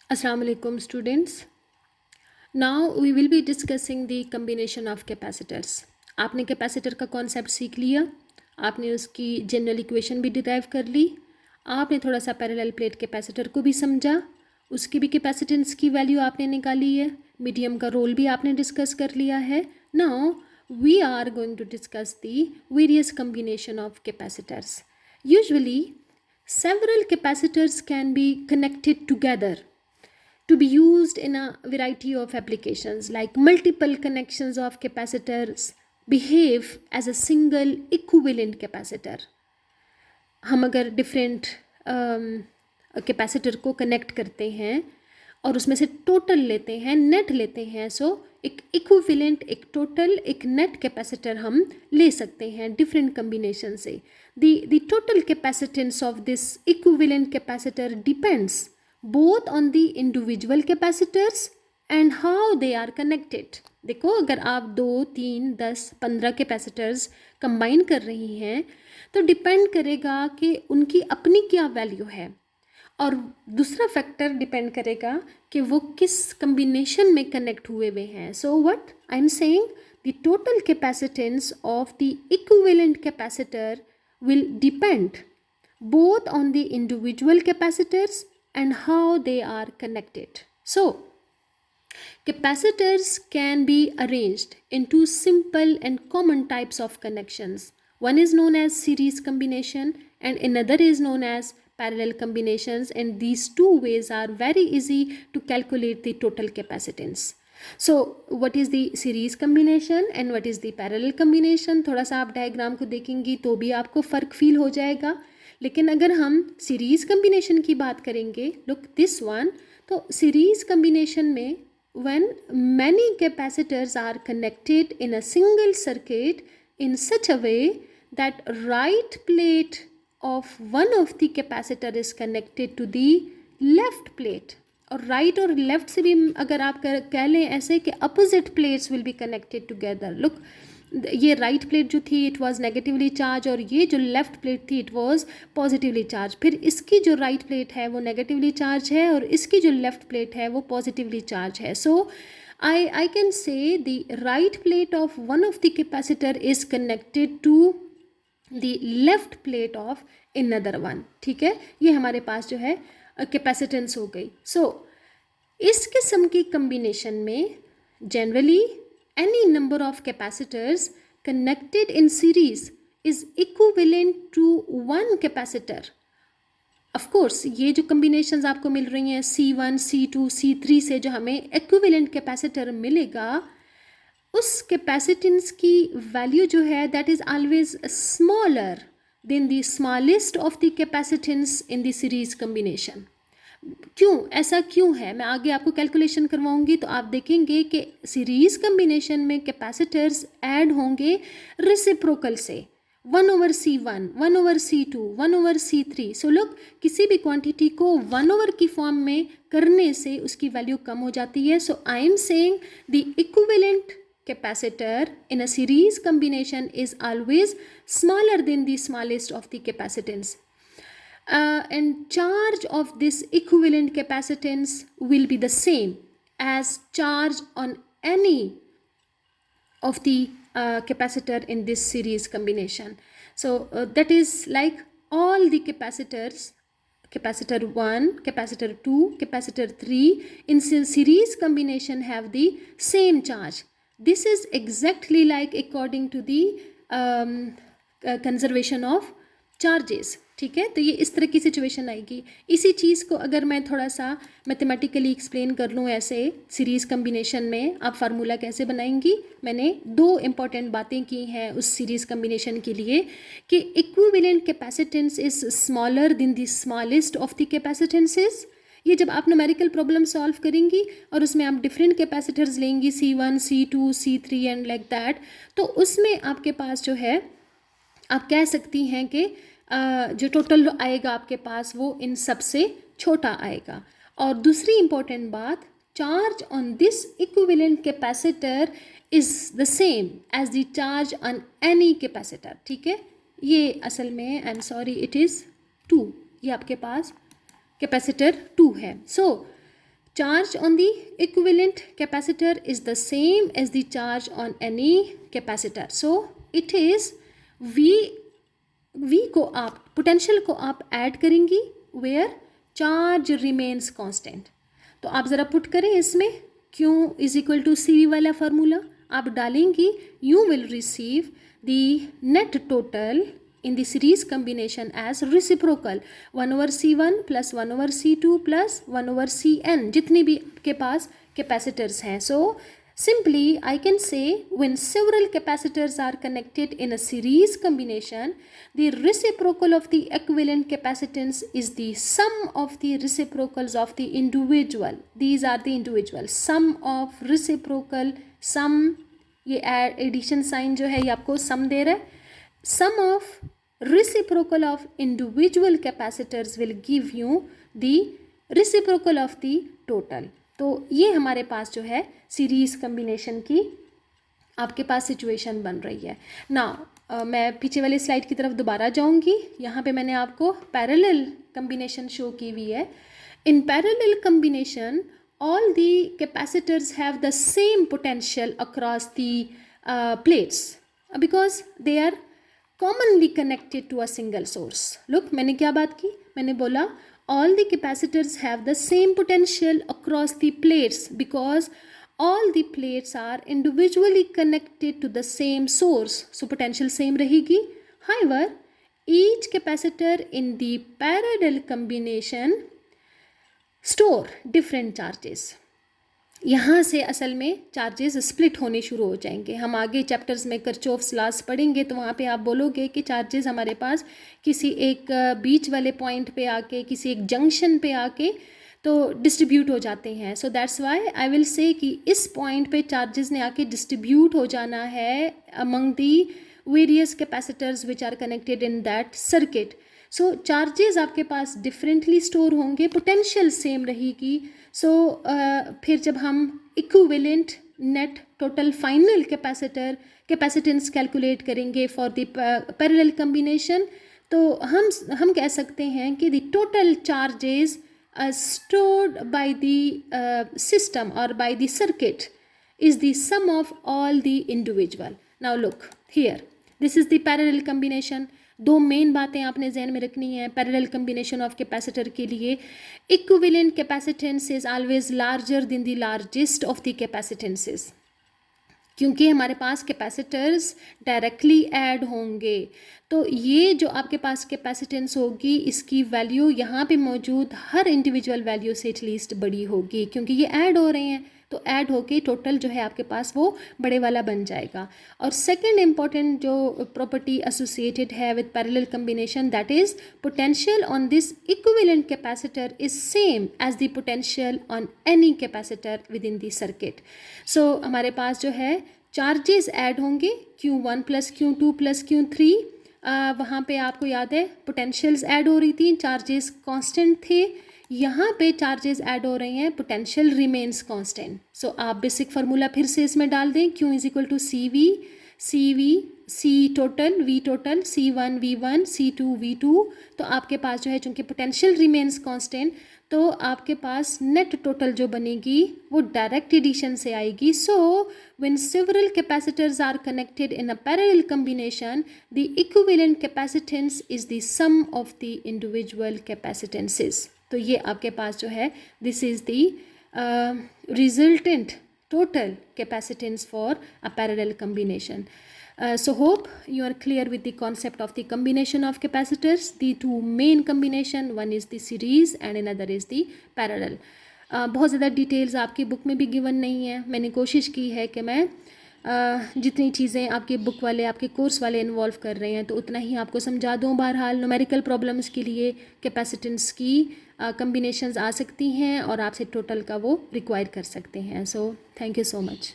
Assalamu alaikum students. Now we will be discussing the combination of capacitors. आपने capacitor का concept सीख लिया, आपने उसकी जनरल इक्वेशन भी डिराइव कर ली, आपने थोड़ा सा पैरेलल प्लेट कैपेसिटर को भी समझा, उसकी भी कैपेसिटेंस की वैल्यू आपने निकाली है, मीडियम का रोल भी आपने डिस्कस कर लिया है. Now we are going to discuss the various combination of capacitors. Usually several capacitors can be connected together to be used in a variety of applications, like multiple connections of capacitors behave as a single equivalent capacitor. हम अगर different capacitor को connect करते हैं और उसमें से total लेते हैं, नेट लेते हैं, सो एक इक्विवेलेंट, एक टोटल, एक नेट कैपेसिटर हम ले सकते हैं डिफरेंट कम्बिनेशन से. The total capacitance of this equivalent capacitor depends both on the individual capacitors and how they are connected. देखो, अगर आप 2, 3, 10, 15 कैपेसिटर्स कंबाइन कर रही हैं तो डिपेंड करेगा कि उनकी अपनी क्या वैल्यू है, और दूसरा फैक्टर डिपेंड करेगा कि वो किस कम्बिनेशन में कनेक्ट हुए हुए हैं. So what I am saying, the total capacitance of the equivalent capacitor will depend both on the individual capacitors and how they are connected. So, capacitors can be arranged into simple and common types of connections. One is known as series combination and another is known as parallel combinations, and these two ways are very easy to calculate the total capacitance. So what is the series combination and what is the parallel combination? थोड़ा सा आप diagram को देखेंगी तो भी आपको फ़र्क feel हो जाएगा. लेकिन अगर हम सीरीज़ कम्बिनेशन की बात करेंगे, लुक दिस वन, तो सीरीज़ कम्बिनेशन में when many capacitors are connected in a single circuit in such a way that right plate of one of the capacitor is connected to the left plate, और right और left से भी अगर आप कह लें ऐसे कि opposite plates will be connected together. Look, ये राइट प्लेट जो थी इट वाज नेगेटिवली चार्ज और ये जो लेफ्ट प्लेट थी इट वाज पॉजिटिवली चार्ज. फिर इसकी जो राइट प्लेट है वो नेगेटिवली चार्ज है और इसकी जो लेफ्ट प्लेट है वो पॉजिटिवली चार्ज है. सो I can say the right plate of one of the capacitor is connected to the left plate of another one. ठीक है, ये हमारे पास जो है कैपेसिटेंस हो गई. सो इस किस्म की कम्बिनेशन में generally any number of capacitors connected in series is equivalent to one capacitor. Of course, ये जो combinations आपको मिल रही हैं C1, C2, C3 से जो हमें equivalent capacitor मिलेगा, उस capacitance की value जो है that is always smaller than the smallest of the capacitance in the series combination. क्यों, ऐसा क्यों है, मैं आगे आपको कैलकुलेशन करवाऊंगी तो आप देखेंगे कि सीरीज़ कम्बिनेशन में कैपेसिटर्स ऐड होंगे रेसिप्रोकल से 1/C1, 1/C2, 1/C3. सो लोग किसी भी क्वांटिटी को 1 की फॉर्म में करने से उसकी वैल्यू कम हो जाती है. So I am saying the equivalent capacitor in a series combination is always smaller than the smallest of the capacitance. And charge of this equivalent capacitance will be the same as charge on any of the capacitor in this series combination. So that is like all the capacitors, capacitor 1, capacitor 2, capacitor 3 in series combination have the same charge. This is exactly like according to the conservation of charges. ठीक है, तो ये इस तरह की situation आएगी. इसी चीज़ को अगर मैं थोड़ा सा मैथमेटिकली एक्सप्लेन कर लूँ ऐसे सीरीज़ कम्बिनेशन में आप फार्मूला कैसे बनाएंगी, मैंने 2 इम्पॉर्टेंट बातें की हैं उस सीरीज़ कम्बिनेशन के लिए कि equivalent capacitance is smaller than the smallest of the capacitances. ये जब आप न्यूमेरिकल प्रॉब्लम सॉल्व करेंगी और उसमें आप डिफरेंट कैपेसिटर्स लेंगी C1, C2, C3 and like that, तो उसमें आपके पास जो है आप कह सकती हैं कि जो टोटल आएगा आपके पास वो इन सब से छोटा आएगा. और दूसरी इम्पॉर्टेंट बात, charge on this equivalent capacitor is the same as the charge on any capacitor. ठीक है, ये असल में I am sorry it is 2, ये आपके पास कैपेसिटर 2 है. सो charge on the equivalent capacitor is the same as the charge on any capacitor. So it is V को आप पोटेंशियल को आप ऐड करेंगी वेयर चार्ज रिमेन्स कांस्टेंट. तो आप ज़रा पुट करें इसमें Q is equal to CV वाला फार्मूला आप डालेंगी. You will receive the net total in the series combination as reciprocal 1/C1 plus 1/C2 plus 1/Cn जितनी भी आपके पास capacitors हैं. So simply I can say when several capacitors are connected in a series combination, the reciprocal of the equivalent capacitance is the sum of the reciprocals of the individual. These are the individual sum of reciprocal sum. ये addition sign जो है ये आपको सम दे रहा है. Sum of reciprocal of individual capacitors will give you the reciprocal of the total. तो ये हमारे पास जो है सीरीज कम्बिनेशन की आपके पास सिचुएशन बन रही है. ना मैं पीछे वाली स्लाइड की तरफ दोबारा जाऊंगी. यहाँ पे मैंने आपको पैरेलल कम्बिनेशन शो की हुई है. In parallel combination all the capacitors have the same potential across the plates because they are commonly connected to a single source. Look, मैंने क्या बात की? मैंने बोला all the capacitors have the same potential across the plates because all the plates are individually connected to the same source. So potential same रहेगी. However, each capacitor in the parallel combination store different charges. यहाँ से असल में charges split होने शुरू हो जाएंगे. हम आगे चैप्टर्स में किरचॉफ्स लॉस पढ़ेंगे तो वहाँ पे आप बोलोगे कि चार्जेस हमारे पास किसी एक बीच वाले पॉइंट पे आके किसी एक जंक्शन पे आके तो डिस्ट्रीब्यूट हो जाते हैं. So that's why I will say कि इस पॉइंट पे चार्जेस ने आके डिस्ट्रीब्यूट हो जाना है among the various capacitors which are connected in that circuit. So charges आपके पास डिफरेंटली स्टोर होंगे, पोटेंशियल सेम रहेगी. सो फिर जब हम equivalent net total final capacitance calculate करेंगे फॉर द पैरेलल कम्बिनेशन तो हम कह सकते हैं कि the total charges stored by the system or by the circuit is the sum of all the individual. Now look here, this is the parallel combination. दो main बातें आपने जहन में रखनी है पैरेलल कम्बिनेशन ऑफ कैपेसिटर के लिए. Equivalent capacitance is always larger than the largest of the capacitances क्योंकि हमारे पास कैपेसिटर्स डायरेक्टली ऐड होंगे. तो ये जो आपके पास कैपेसिटेंस होगी इसकी वैल्यू यहाँ पे मौजूद हर इंडिविजुअल वैल्यू से एटलीस्ट बड़ी होगी क्योंकि ये ऐड हो रहे हैं. तो ऐड होके टोटल जो है आपके पास वो बड़े वाला बन जाएगा. और सेकंड इम्पॉर्टेंट जो प्रॉपर्टी एसोसिएटेड है with parallel combination that is potential on this equivalent capacitor is same as the potential on any capacitor within the circuit. So हमारे पास जो है चार्जेस ऐड होंगे Q1 plus Q2 plus Q3. वहाँ पे आपको याद है पोटेंशियल्स ऐड हो रही थी, चार्जेस कांस्टेंट थे. यहाँ पे चार्जेस ऐड हो रही हैं, पोटेंशियल रिमेन्स कांस्टेंट. सो आप बेसिक फार्मूला फिर से इसमें डाल दें. Q is equal to C total V total C1 V1 C2 V2. तो आपके पास जो है चूँकि पोटेंशियल रिमेन्स कांस्टेंट तो आपके पास नेट टोटल जो बनेगी वो डायरेक्ट एडिशन से आएगी. So when several capacitors are connected in a parallel combination the equivalent capacitance is the sum of the individual capacitances. तो ये आपके पास जो है this is the resultant total capacitance for a parallel combination. So hope you are clear with the concept of the combination of capacitors. The two main combination, one is the series and another is the parallel. बहुत ज़्यादा details आपकी book में भी given नहीं है. मैंने कोशिश की है कि मैं जितनी चीज़ें आपके बुक वाले आपके कोर्स वाले इन्वॉल्व कर रहे हैं तो उतना ही आपको समझा दूँ. बहरहाल न्यूमेरिकल प्रॉब्लम्स के लिए कैपेसिटेंस की कम्बिनेशंस आ सकती हैं और आपसे टोटल का वो रिक्वायर कर सकते हैं. So thank you so much.